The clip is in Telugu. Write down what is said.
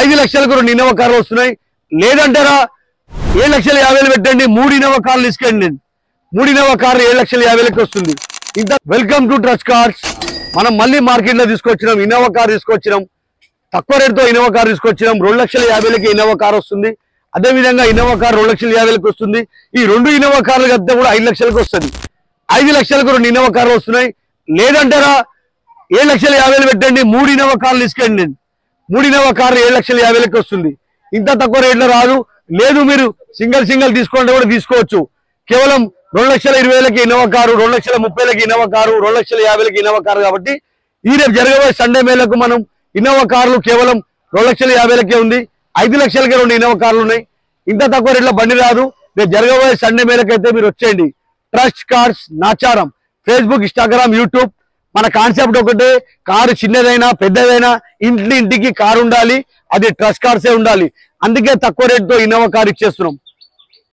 5 లక్షలకు 2 ఇన్నోవా కార్లు వస్తున్నాయి. లేదంటారా 7,50,000 పెట్టండి, 3 ఇన్నోవా కార్లు తీసుకెళ్ళండి. 3 ఇన్నోవా కార్లు 7,50,000కి వస్తుంది. ఇంత వెల్కమ్ టు ట్రస్ట్ కార్స్. మనం మళ్ళీ మార్కెట్ లో తీసుకొచ్చినాం, ఇన్నోవా కార్ తీసుకొచ్చినాం, తక్కువ రేటుతో ఇన్నోవా కార్ తీసుకొచ్చినాం. 2,50,000కి ఇన్నోవా కార్ వస్తుంది. అదే విధంగా ఇన్నోవా కార్ 2,50,000కి వస్తుంది. ఈ 2 ఇన్నోవా కార్లు కలిపితే కూడా 5 లక్షలకు వస్తుంది. 5 లక్షలకు 2 ఇన్నోవా కార్లు వస్తున్నాయి. లేదంటారా 7,50,000 పెట్టండి, 3 ఇన్నోవా కార్లు తీసుకెళ్ళండి. 3 ఇన్నోవా కార్లు 7,50,000కి వస్తుంది. ఇంత తక్కువ రేట్లో రాదు. లేదు మీరు సింగిల్ తీసుకుంటే కూడా తీసుకోవచ్చు. కేవలం 2,20,000కి ఇన్నోవా కారు, 2,30,000కి ఇన్నోవా కారు, 2,50,000కి ఇన్నోవా కారు. కాబట్టి ఈ రేపు జరగబోయే సండే మేళకు మనం ఇన్నోవా కార్లు కేవలం 2,50,000కే ఉంది. 5 లక్షలకి 2 ఇన్నోవా కార్లు ఉన్నాయి. ఇంత తక్కువ రేట్లో బండి రాదు. రేపు జరగబోయే సండే మేళకైతే మీరు వచ్చేయండి. Trust cars Nacharam, Facebook, Instagram, YouTube. మన కాన్సెప్ట్ ఒకటే, కారు చిన్నదైనా పెద్దదైనా ఇంటికి కారు ఉండాలి, అది ట్రస్ట్ కార్సే ఉండాలి. అందుకే తక్కువ రేటుతో ఇన్నోవా కార్ ఇచ్చేస్తున్నాం.